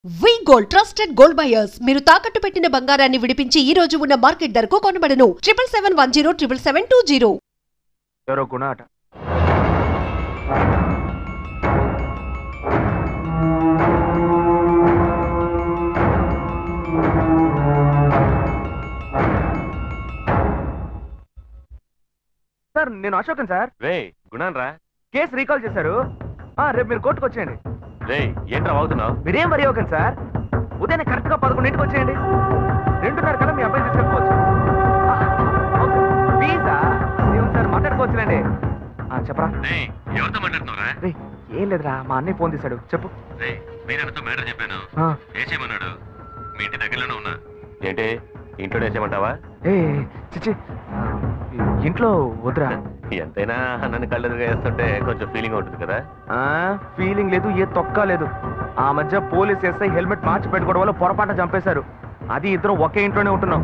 వి gold trusted gold buyers మీరు తాకట్టు పెట్టిన బంగారాన్ని విడిపించి ఈ రోజు ఉన్న మార్కెట్ ధరకు కొనబడను 7771077720 ఎవరో గుణ అట. సార్ నేను అశోకన్ సార్. రే గుణాన్ రా. కేసు రీకాల్ చేశారు. రేపు మీరు కోర్టుకు వచ్చేయండి. రే ఏంట్రా అవుతున్నావు? మీరేం వరి అవ్వకండి సార్. ఉదయం కరెక్ట్ గా 11ంటికి వచ్చేయండి. 2:30 కల్లా మీ అబ్బాయి తీసుకెళ్ళిపోవచ్చు. ప్లీజా దేవుడు సార్ మాట్లాడుకోవచ్చులేండి. చెప్పరా. ఎవరితో మాట్లాడుతున్నావురా? ఏం లేదురా, మా అన్నయ్య ఫోన్ తీశాడు. చెప్పు. మీరతో మ్యాటర్ చెప్పాను. వేసేయమన్నాడు. మీ ఇంటి దగ్గరలోనే ఉన్నా. ఏంటి ఇంట్లో వేసేయమంటావా? చిచ్చి ఇంట్లో వద్దురా. ఎంతైనా నన్ను కళ్ళెదురుగా వేస్తుంటే కొంచెం ఫీలింగ్ ఉంటుంది కదా. ఫీలింగ్ లేదు, ఏ తొక్క లేదు. ఆ మధ్య పోలీస్ ఎస్ఐ హెల్మెట్ మార్చి పెట్టుకోవడం వల్ల పొరపాటు చంపేశారు. అది ఇద్దరం ఒకే ఇంట్లోనే ఉంటున్నాం.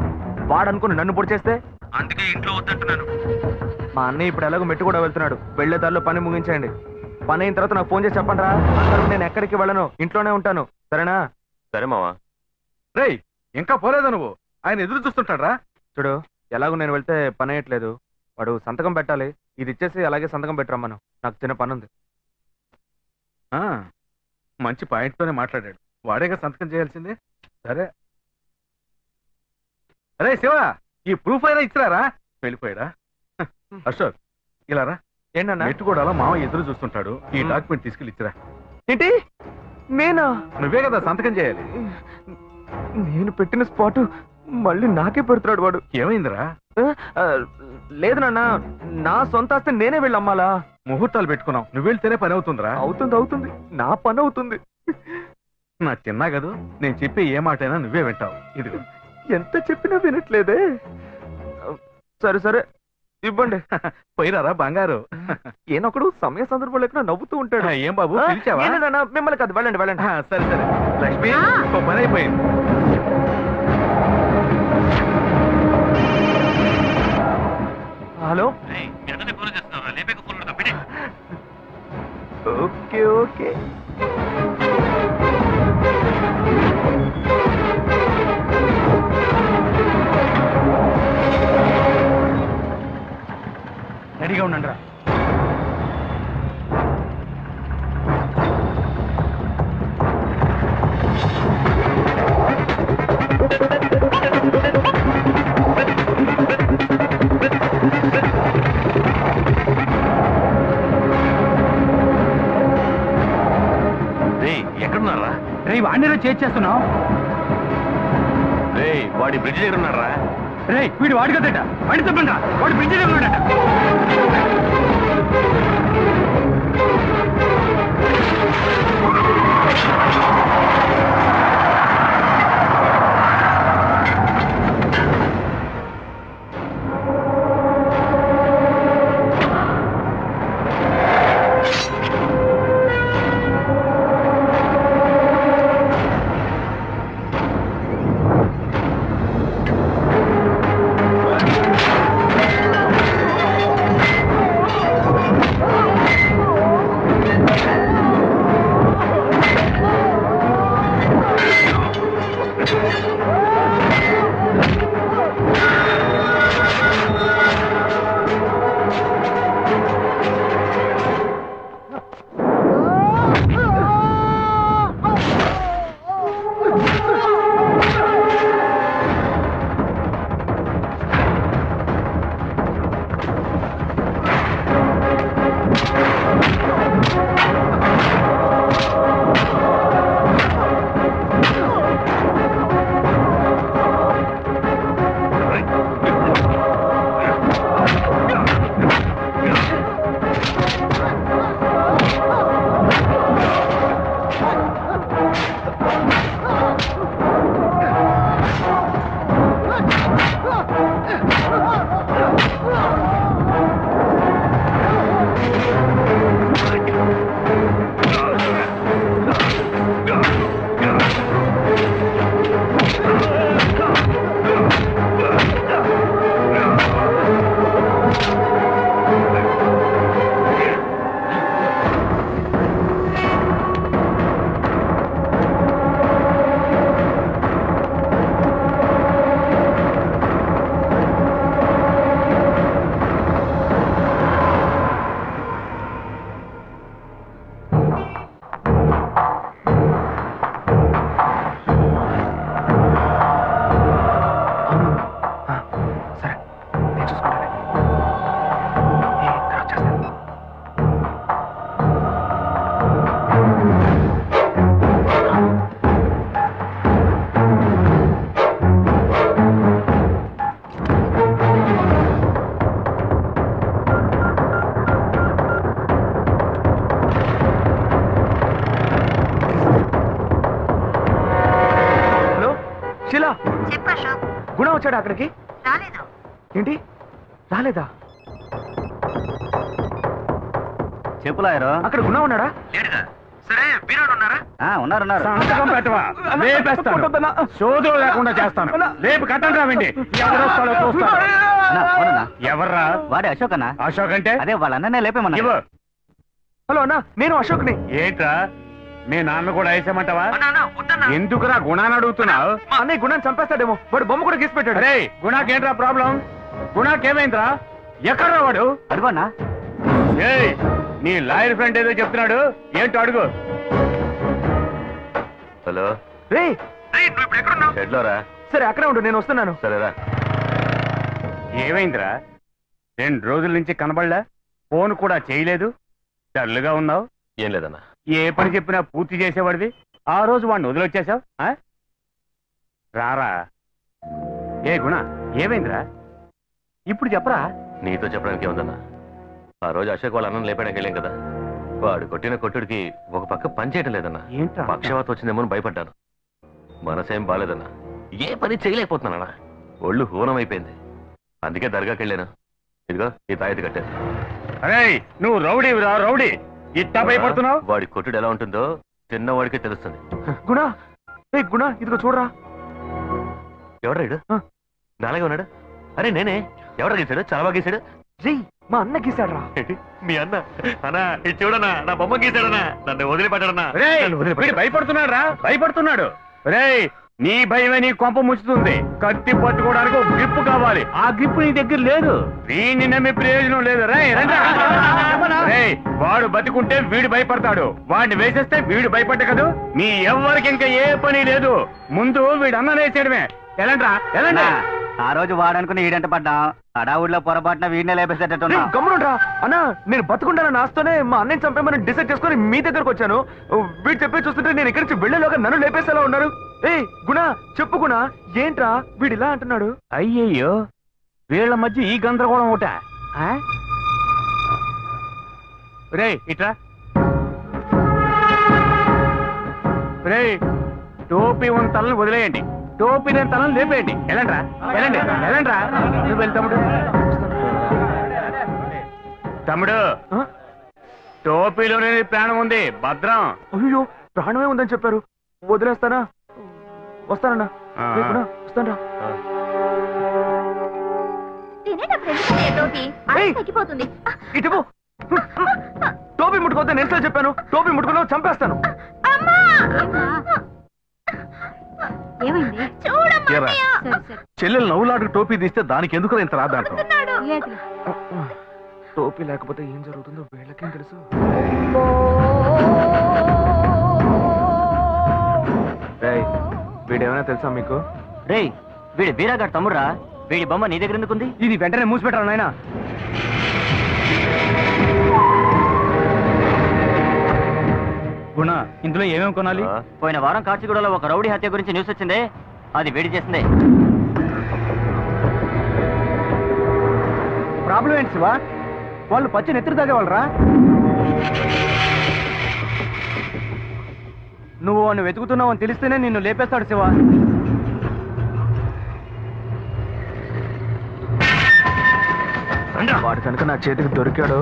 వాడు అనుకుని నన్ను పొడి చేస్తే అందుకే ఇంట్లో వద్దంటున్నాను. మా అన్నయ్య ఇప్పుడు ఎలాగో మెట్టు కూడా వెళ్తున్నాడు. వెళ్లే దారిలో పని ముగించండి. పని అయిన తర్వాత నాకు ఫోన్ చేసి చెప్పండి రా. నేను ఎక్కడికి వెళ్ళను, ఇంట్లోనే ఉంటాను. సరేనా? సరే మావా. రే ఇంకా పోలేదా నువ్వు? ఆయన ఎదురు చూస్తుంటాడు రా. చూడు, ఎలాగో నేను వెళ్తే పని అయ్యట్లేదు. వాడు సంతకం పెట్టాలి. ఇది ఇచ్చేసి అలాగే సంతకం పెట్టరమ్మను. నాకు చిన్న పని ఉంది. మంచి పాయింట్తోనే మాట్లాడాడు. వాడేగా సంతకం చేయాల్సిందే. సరే అరే శివ, ఈ ప్రూఫ్ అయినా ఇచ్చిరారా? వెళ్ళిపోయాడా? అశోక్ ఇలారా. ఏంటన్నా? మెట్టుకోడాలో మామ ఎదురు చూస్తుంటాడు. ఈ డాక్యుమెంట్ తీసుకెళ్ళి ఇచ్చిరా. ఏంటి? నేనా? నువ్వే కదా సంతకం చేయాలి. నేను పెట్టిన స్పాట్ మళ్ళీ నాకే పెడుతున్నాడు వాడు. ఏమైందిరా? లేదు నాన్న, నా సొంత ఆస్తి నేనే వెళ్ళి అమ్మాలా. ముహూర్తాలు పెట్టుకున్నావు. నువ్వు వెళ్తేనే పని అవుతుందిరా. అవుతుంది, నా పని అవుతుంది. నా చిన్నా కదూ, నేను చెప్పే ఏ మాటైనా నువ్వే వింటావు. ఇదిగో. ఎంత చెప్పినా వినట్లేదే. సరే ఇవ్వండి. పోయిరారా బంగారు. ఏనొకడు సమయ సందర్భం లేకుండా నవ్వుతూ ఉంటాడు. ఏం బాబు పిలిచావా? మిమ్మల్ని కాదు, వెళ్ళండి. సరే లక్ష్మి, పని అయిపోయింది. హలో. ఓకే రెడీగా ఉండండి రా. ఎక్కడున్నారా? రే వాడిని చేస్తున్నావు. రే వాడి బ్రిడ్జ్ దగ్గర ఉన్నారా? రే వీడు వాడి కదట. వాడి చెప్పండి, వాడి బ్రిడ్జ్ దగ్గర ఉన్నాడట. శిలా చెప్పు అశోక్. గుణ వచ్చాడా అక్కడికి? రాలేదు. ఏంటి రాలేదా? చెప్పులాయరు అక్కడ గుణ ఉన్నాడా? లేడుగా. సరే వీరాడు ఉన్నారా? ఉన్నారు సంతకం పెట్టవా? లేపేస్తాను. సోదరు లేకుండా చేస్తాను. లేపు కట్టండి రావండి. ఎవరొస్తాడో చూస్తాను. ఎవర్రా? వాడే అశోక్ అన్న. అశోక్ అంటే అదే వాళ్ళ అన్ననే లేపేమన్నా. ఇవ్వు. హలో అన్నా, నేను అశోక్ని. ఏంట్రా మీ నాన్న కూడా వేసేమంటావా? ఎందుకురా గుణాన్ని అడుగుతున్నావు? మా అన్నయ్య గుణాన్ని చంపేస్తాడేమో, వాడు బొమ్మ కూడా గీసి పెట్టాడు. అరే గుణాకేంట్రా ప్రాబ్లం? గుణాకేమైందిరా? ఎక్కడ్రా వాడు? అడుగు అన్నా. ఏయ్ నీ లాయర్ ఫ్రెండ్ ఏదో చెప్తున్నాడు, ఏంటో అడుగు. హలో, రే నువ్వు ఇప్పుడు ఎక్కడున్నావు? షెడ్లోరా. సరే అక్కడే ఉండు, నేను వస్తున్నాను. సరేరా. ఏమైందిరా? 2 రోజుల నుంచి కనబడలే, ఫోన్ కూడా చేయలేదు, డల్గా ఉన్నావు. ఏం లేదన్నా. ఏ పని చెప్పినా పూర్తి చేసేవాడివి, ఆ రోజు వాడిని వదిలొచ్చేసావు. రారా. ఏ గుణ ఏమైందిరా? ఇప్పుడు చెప్పరా. నీతో చెప్పడానికి ఏముందన్నా, ఆ రోజు అశోక్ వాళ్ళ అన్నం లేపడానికి వెళ్ళాం కదా, వాడు కొట్టిన కొట్టుడికి ఒక పక్క పని చేయటం లేదన్నా. ఏంట్రా? పక్షవాతం వచ్చిందేమో అని భయపడ్డాను. మనసేం బాలేదన్నా, ఏ పని చేయలేకపోతున్నానా, ఒళ్ళు హూనం అయిపోయింది. అందుకే దర్గాకి వెళ్ళాను. ఇదిగో ఈ తాయెత్తు కట్టాను. అరే నువ్వు రౌడీవిరా, రౌడీ. ఇట్టా భయపడుతున్నావు? వాడి కొట్టుడు ఎలా ఉంటుందో తిన్నవాడికే తెలుస్తుంది. గుణ, రే గుణ ఇదిగో చూడరా. ఎవడ్రా ఇడు? నాలాగే ఉన్నాడు. అరే నేనే. ఎవడ గీసాడు? చాలా బాగా గీసాడు. రే మా అన్న గీసాడు రా. మీ అన్న అన్నా ఇది చూడనా, నా బొమ్మ గీసాడనా, నన్ను వదిలిపెట్టాడన్నా. వీడు భయపడుతున్నాడు రా, భయపడుతున్నాడు. రే నీ భయమే నీ కొంప ముచ్చుతుంది. కత్తి పట్టుకోవడానికి ఒక గ్రిప్ కావాలి, ఆ గ్రిప్ నీ దగ్గర లేదు. వీడిని నమ్మే ప్రయోజనం లేదు. రే వాడు బతికుంటే వీడు భయపడతాడు, వాడిని వేసేస్తే వీడు భయపడ్డ కదా. మీ ఎవ్వరికి ఇంకా ఏ పని లేదు, ముందు వీడు అన్న వేసేయడమే. ఎలాంట్రా ఎలాంటి? ఆ రోజు వాడనుకుని ఈడంట పడ్డాం, అడావుడిలో పొరపాటున వీడినే లేపేసేటట్టున్నా. గమనుండ్రా అన్నా, నేను బతుకుంటానని ఆస్తోనే మా అన్నయ్య చంపేమని డిసైడ్ చేసుకుని మీ దగ్గరకు వచ్చాను. వీడు చెప్పి చూస్తుంటే నేను ఇక్కడి నుంచి వెళ్ళేలోగా నన్ను లేపేసేలా ఉన్నారు. ఏయ్ గుణ చెప్పు గుణ, ఏంట్రా వీడు ఇలా అంటున్నాడు? అయ్యయ్యో వీళ్ళ మధ్య ఈ గందరగోళం ఒకట. రే ఇట్రా. రే టోపీ ఉన్న తలని వదిలేయండి, టోపీ లేని తలని లేపేయండి. Elantra ఎలాండి Elantra. నువ్వు వెళ్ళి తమ్ముడు. తమ్ముడు టోపీలోనే ప్రాణం ఉంది, భద్రం. అయ్యో ప్రాణమే ఉందని చెప్పారు, వదిలేస్తానా? వస్తానన్నా. వస్తానరా. ఇటు టోపీ ముట్టుకోవద్దా నేను చెప్పాను. టోపీ ముట్టుకున్నావు చంపేస్తాను. చెల్లెలు నవ్వులాడు టోపీ తీస్తే దానికి ఎందుకు ఇంత రాదంట. టోపీ లేకపోతే ఏం జరుగుతుందో వీళ్ళకేం తెలుసు. వీడేమైనా తెలుసా మీకు? రే వీడి బీరాగాడు తమ్ముడురా, వీడి బొమ్మ నీ దగ్గర ఎందుకుంది? ఇది వెంటనే మూసిపెట్టారు నాయనా. గుణ ఇందులో ఏమేమి కొనాలి? పోయిన వారం కాచిగూడలో ఒక రౌడీ హత్య గురించి న్యూస్ వచ్చిందే, అది వేడి చేసిందే. ప్రాబ్లం ఏంటి శివా? వాళ్ళు పచ్చి నెత్తిరి తాగేవాళ్ళరా? నువ్వు వాడిని వెతుకుతున్నావు అని తెలిస్తేనే నిన్ను లేపేస్తాడు శివా. వాడు కనుక నా చేతికి దొరికాడు.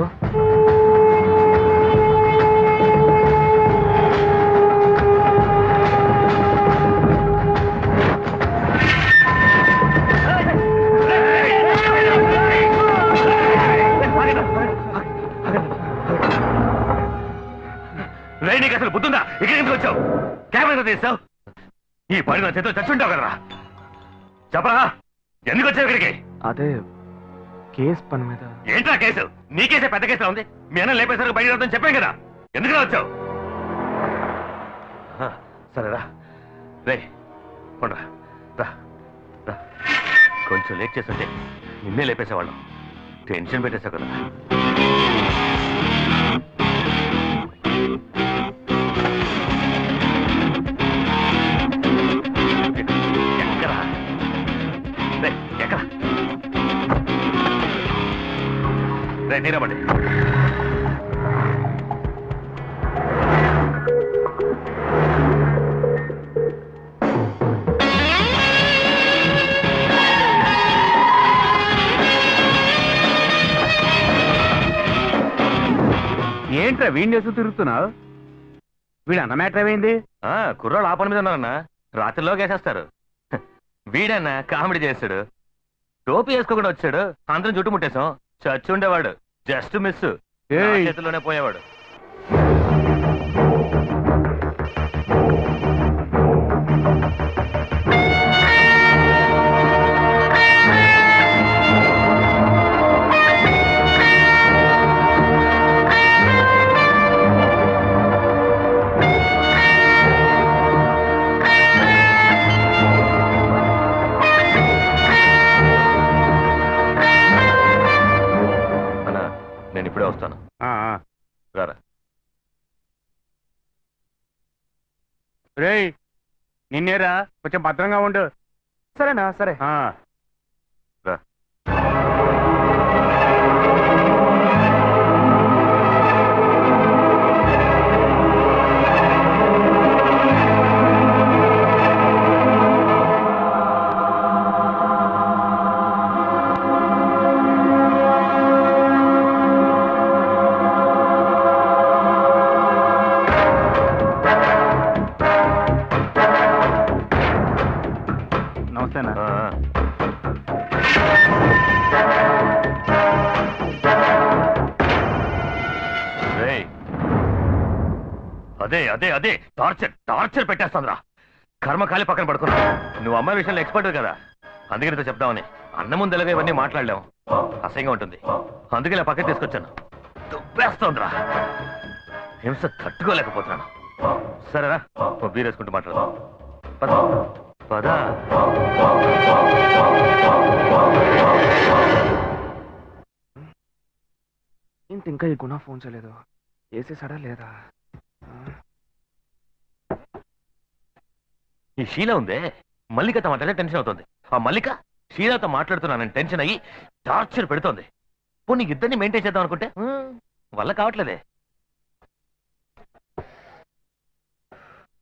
నీకు అసలు బుద్ధుందా? ఇక్కడికి ఎందుకు వచ్చావు? కెమెరా తీస్తావు? ఈ పని నా చేతిలో చచ్చుంటావు కదరా. చెప్పరా ఎందుకు వచ్చావు ఇక్కడికి? అదే కేసు పని మీద. ఏంట్రా కేసు? నీ కేసే పెద్ద కేసులో ఉంది. మీ అన్న లేపేసరికి బయట రాదని చెప్పాం కదా, ఎందుకు వచ్చావు? సరేరా రే కొండ్రా రా రా. కొంచెం లేట్ చేస్తుంటే నిన్నే లేపేసేవాళ్ళం. టెన్షన్ పెట్టేశావు కదా. ఎక్కరా రే ఎక్కరా రే నీరబడి. ఏంట్రా వీడిని వేసుకు తిరుగుతున్నావు? వీడు అన్న మ్యాటర్ ఏమైంది? కుర్రాళ్ళు ఆ పని మీద ఉన్నారన్నా, రాత్రిలో వేసేస్తారు. వీడన్నా కామెడీ చేస్తాడు, టోపీ వేసుకోకుండా వచ్చాడు, అందరం చుట్టుముట్టేశాం, చచ్చి ఉండేవాడు, జస్ట్ మిస్, చేతిలోనే పోయేవాడు. నేను ఇప్పుడే వస్తాను, రారా. రేయ్ నిన్నేరా, కొంచెం భద్రంగా ఉండు. సరేనా? సరే. రా. అదే అదే అదే టార్చర్ టార్చర్ పెట్టేస్తాంద్రా. కర్మకాలి పక్కన పడుకున్నా. నువ్వు అమ్మాయి విషయంలో ఎక్స్పర్ట్ కదా, అందుకనితో చెప్దామని. అన్న ముందెలాగా ఇవన్నీ మాట్లాడలేము, అసహ్యంగా ఉంటుంది, అందుకే ఇలా పక్కన తీసుకొచ్చాను. దుబ్బేస్తోందిరా, హింస తట్టుకోలేకపోతున్నాను. సరేరా, బీర్ వేసుకుంటూ మాట్లాడదాం. పద పదా. ఏంటి ఇంకా ఈ గుణ ఫోన్ చేయలేదు? వేసేసాడా లేదా? ఈ షీల ఉందే, మల్లికతో మాట్లాడే టెన్షన్ అవుతుంది. ఆ మల్లిక షీలతో మాట్లాడుతున్నానని టెన్షన్ అయ్యి టార్చర్ పెడుతోంది. పోనీ ఇద్దరిని మెయింటైన్ చేద్దాం అనుకుంటే వల్ల కావట్లేదే.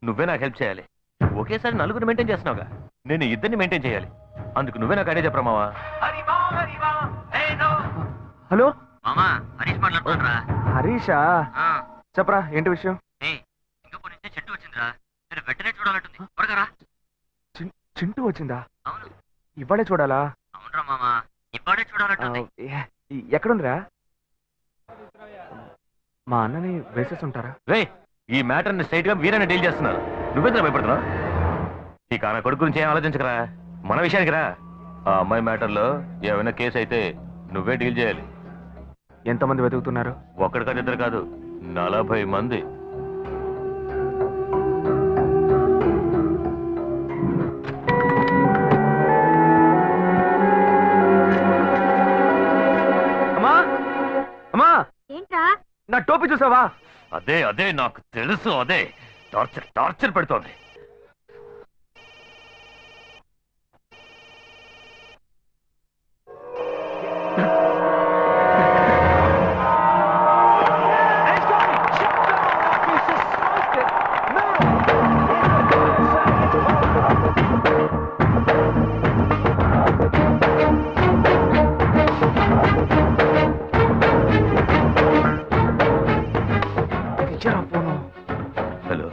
నువ్వే నాకు హెల్ప్ చేయాలి. ఒకేసారి నలుగురు మెయింటైన్ చేస్తున్నావుగా, నేను ఇద్దరిని మెయింటైన్ చేయాలి. అందుకు నువ్వే నాకు ఐడియా చెప్పరామావా. హలో మామా, హరీష్ మాట్లాడుతున్నారా? హరీషా? చెప్పరా, ఏంటి విషయం? సింగపూర్ నుంచి చెట్టు వచ్చిందిరా, నేను వెంటనే చూడాలంటుంది. త్వరగా రా. చింటూ వచ్చిందా? అవును. ఇవాడే చూడాలా? అవునరా మామా, ఇవాడే చూడాలంటుంది. ఎక్కడుందిరా? మా అన్నని వేసేసి ఉంటారా? రే, ఈ మ్యాటర్ ని స్ట్రైట్ గా వీరని డీల్ చేస్తున్నారు, నువ్వెందుకు భయపడుతున్నావు? ఈ కాన కొడుకు గురించి ఏం ఆలోచించకరా, మన విషయానికి రా. ఆ అమ్మాయి మ్యాటర్లో ఏమైనా కేసు అయితే నువ్వే డీల్ చేయాలి. ఎంతమంది వెతుకుతున్నారు? ఒక్కడి కాదు, ఇద్దరు కాదు, 40 మంది. అమ్మా అమ్మా, ఏంట్రా? నా టోపీ చూసావా? అదే అదే నాకు తెలుసు, అదే టార్చర్ టార్చర్ పెడుతోంది. హలో,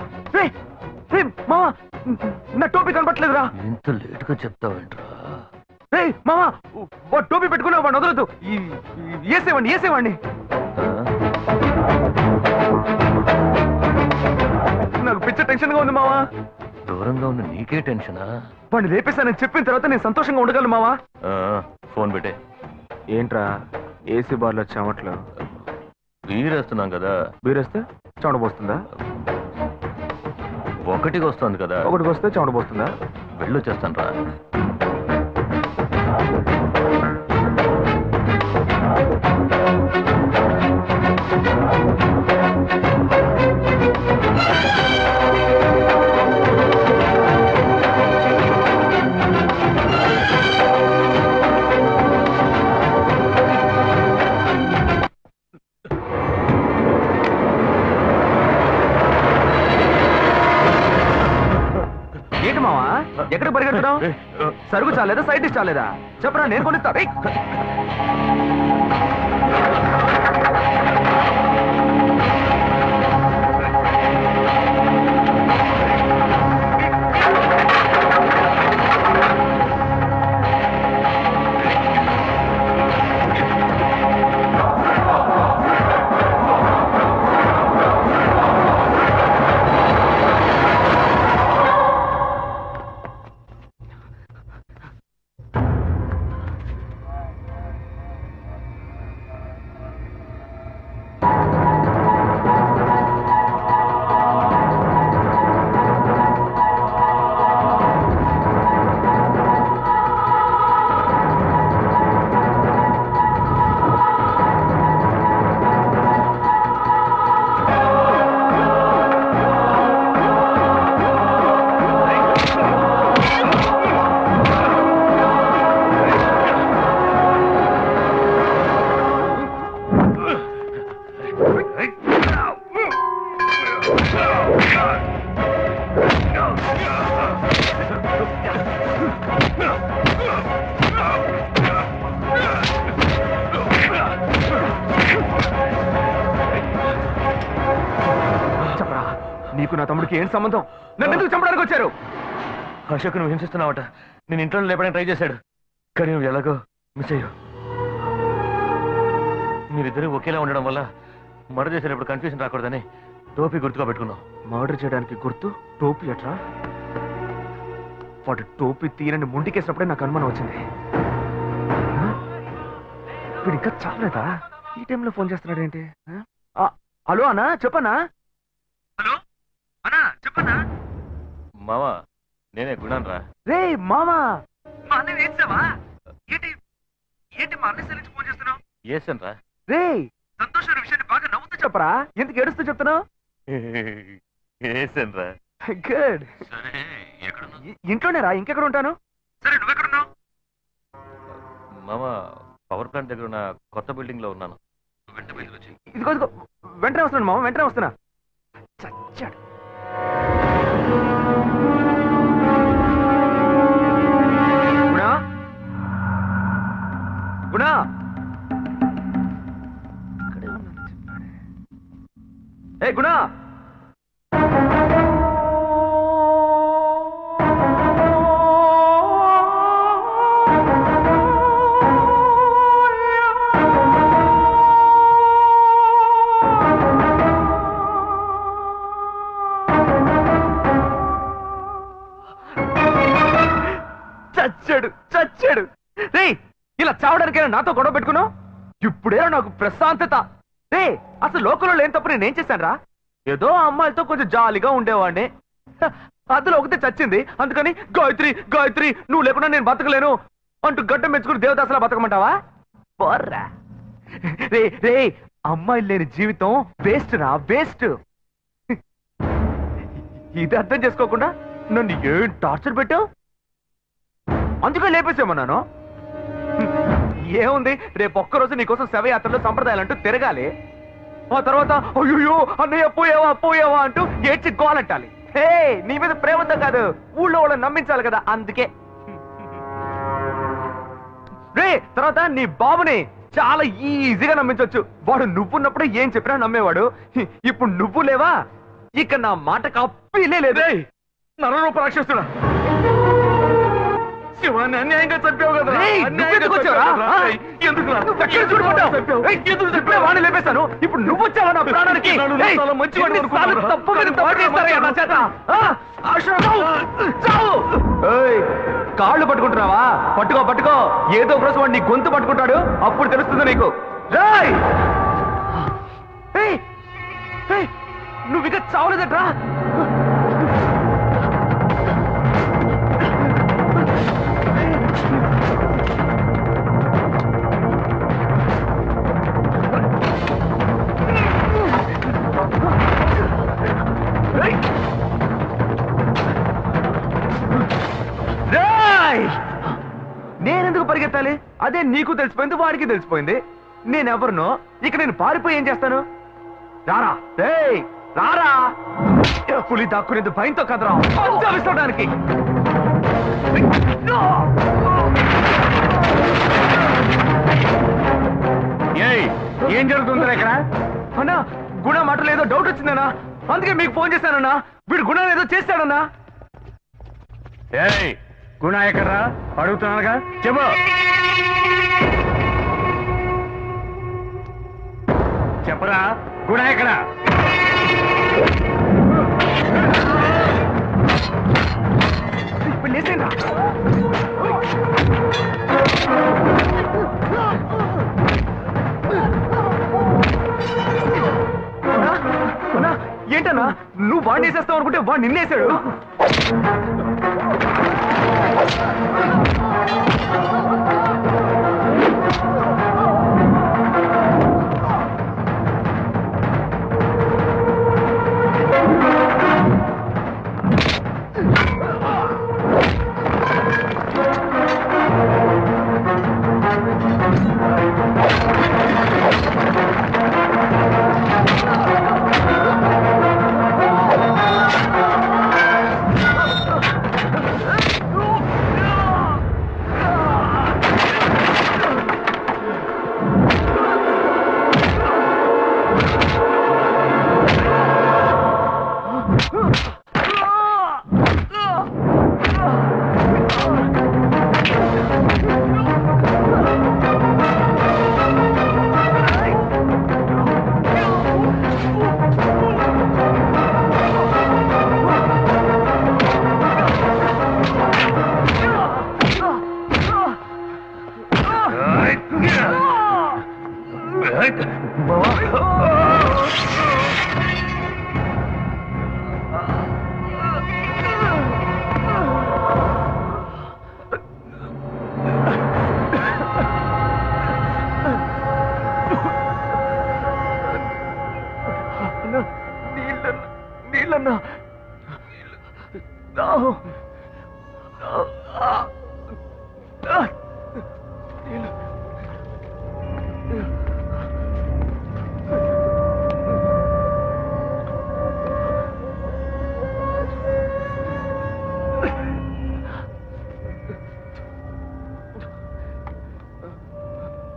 మామా, నా టోపీ కనపట్లేదురా. ఇంత లేట్ గా చెప్తావేంట్రా? రే మామా, వాడు టోపీ పెట్టుకున్నా, వాడిని వదలదు. వేసేవాడిని వేసేవాడిని. నాకు పిచ్చ టెన్షన్ గా ఉంది మావా. దూరంగా ఉన్న నీకే టెన్షనా? వాడిని లేపేశానని చెప్పిన తర్వాత నేను సంతోషంగా ఉండగలను మావా. ఫోన్ పెట్టే. ఏంట్రా ఏసీ బార్లో చెమట్లు? బీరేస్తున్నాం కదా. బీరేస్తే చెమట పోస్తుందా? ఒకటికి వస్తుంది కదా. ఒకటికి వస్తే చెమట పోస్తుందా? వెళ్ళొచ్చేస్తాను రా. ఏంటి మావా, ఎక్కడ పరిగెడుతున్నావు? సరుకు చాలేదా, సైడ్ డిష్ చాలేదా? చెప్పరా, నేను కొనిస్తా. నీకు నా తమ్ముడికి ఏం సంబంధం? నన్ను ఎందుకు చంపడానికి వచ్చారు? అశోక్ నువ్వు హింసిస్తున్నావట. నేను ఇంట్లో లేపడానికి ట్రై చేశాడు, కానీ నువ్వు ఎలాగో మిస్ అయ్యావు. మీరిద్దరూ ఒకేలా ఉండడం వల్ల మర్డర్ చేసేటప్పుడు కన్ఫ్యూజన్ రాకూడదని టోపీ గుర్తుగా పెట్టుకున్నావు. మర్డర్ చేయడానికి గుర్తు టోపీ అట్రా? వాడు టోపీ తీరని ముంటికేసినప్పుడే నాకు అనుమానం వచ్చింది. వీడు ఇంకా చాలేదా? ఈ టైంలో ఫోన్ చేస్తున్నాడు ఏంటి? హలో అన్నా, చెప్పనా? హలో అన్నా, చెప్పనా? మావా, నేనే గుణాన్ రా. రే మామా, మా అన్నయ్య వేసావా? ఏంటి ఏంటి మా అన్నయ్య నుంచి ఫోన్ చేస్తున్నావు? ఏసన్ రా. రే సంతోషమైన విషయాన్ని బాగా నవ్వుతూ చెప్పరా, ఎందుకు ఏడుస్తూ చెప్తున్నావు? ఏసన్ రా. గుడ్. ఇంట్లోనే రా, ఇంకెక్కడ ఉంటాను? సరే నువ్వెక్కడున్నావు? మామా, పవర్ ప్లాంట్ దగ్గర ఉన్న కొత్త బిల్డింగ్ లో ఉన్నాను. ఇదిగో ఇదిగో, వెంటనే వస్తున్నాను మామ, వెంటనే వస్తున్నా. చచ్చాడు. గుణా, గుణా, ఇక్కడే ఉన్నాను చెప్పాడే. ఏ గుణా, చచ్చాడు చచ్చాడు. రే, ఇలా చావడానికైనా నాతో గొడవ పెట్టుకున్నావు? ఇప్పుడే నాకు ప్రశాంతత. రే, అసలు లోకంలో లేని తప్పు నేనేం చేశాను రా? ఏదో అమ్మాయిలతో కొంచెం జాలీగా ఉండేవాడిని. అందులో ఒకటే చచ్చింది, అందుకని గాయత్రి గాయత్రి నువ్వు లేకుండా నేను బతకలేను అంటూ గడ్డం పెంచుకుని దేవదాసలా బతకమంటావా? బోర్రా. రే రే, అమ్మాయిలు లేని జీవితం వేస్ట్ రా, వేస్ట్. ఇది అర్థం చేసుకోకుండా నన్ను ఏం టార్చర్ పెట్టావు? అందుకే లేపేసేమన్నాను. ఏముంది, రేపు ఒక్కరోజు నీకోసం శవయాత్రలో సంప్రదాయాలంటూ తిరగాలి. ఆ తర్వాత అయ్యో అన్నయ్య పోయావా పోయావా అంటూ ఏడ్చి గోలంటాలి. హే, నీ మీద ప్రేమతో కాదు, ఊళ్ళో వాళ్ళని నమ్మించాలి కదా, అందుకే. రే, తర్వాత నీ బాబుని చాలా ఈజీగా నమ్మించవచ్చు. వాడు నువ్వున్నప్పుడు ఏం చెప్పినా నమ్మేవాడు. ఇప్పుడు నువ్వు లేవా, ఇక నా మాట కప్పిలే లేదు. నరరూప రాక్షసుడా, శివాన్ని అన్యాయంగా చంపావు కదా. వాడిని లేపేశాను, ఇప్పుడు నువ్వు వచ్చావా నా ప్రాణానికి? కాళ్ళు పట్టుకుంటున్నావా? పట్టుకో పట్టుకో, ఏదో ఒక రోజు వాడు నీ గొంతు పట్టుకుంటాడు, అప్పుడు తెలుస్తుంది నీకు. నువ్వు ఇక చావలేదట్రా? నేనెందుకు పరిగెత్తాలి? అదే నీకు తెలిసిపోయింది, వాడికి తెలిసిపోయింది. నేనెవరినో ఇక నేను పారిపోయి ఏం చేస్తాను? రారా రారా, పులి దాక్కునేది భయంతో కదరా పంచావిస్తడానికి. ఏం జరుగుతుందా ఇక్కడ? అన్నా, గుణ మాటలు ఏదో డౌట్ వచ్చిందన్నా, అందుకే మీకు ఫోన్ చేశానన్నా. వీడు గుణ ఏదో చేస్తాడన్నా. ఏయ్, గుణ ఎక్కడ్రా? అడుగుతున్నానుగా, చెప్పు. చెప్పరా, గుణ ఎక్కడ? ఇప్పుడు లేసేనా? ఏంటన్నా, నువ్వు వాడిని వేసేస్తావు అనుకుంటే వాడు నిన్నేసాడు.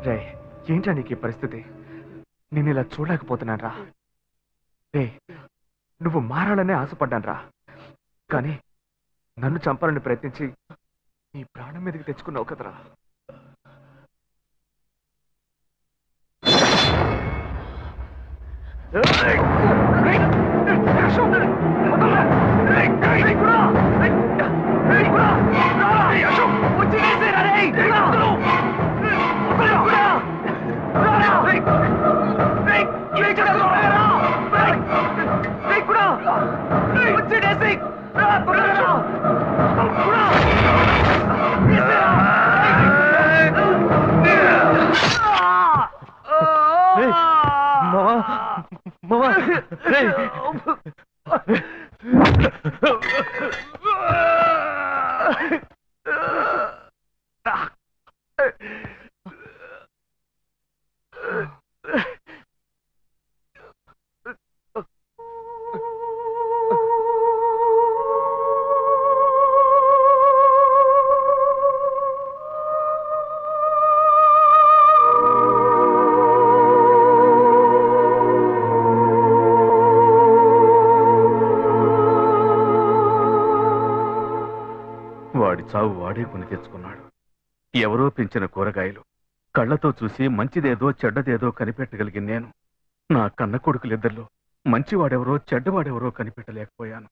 రే ఏంటా నీకు ఈ పరిస్థితి? నేను ఇలా చూడలేకపోతున్నాను రా. రే నువ్వు మారాలనే ఆశపడ్డాను రా, కానీ నన్ను చంపాలని ప్రయత్నించి నీ ప్రాణం మీదకి తెచ్చుకున్నావు కదరా. వాడి చావు వాడే కొని తెచ్చుకున్నాడు. ఎవరో పెంచిన కూరగాయలు కళ్ళతో చూసి మంచిదేదో చెడ్డదేదో కనిపెట్టగలిగిన నేను నా కన్న కొడుకులిద్దరిలో మంచివాడెవరో చెడ్డవాడెవరో కనిపెట్టలేకపోయాను.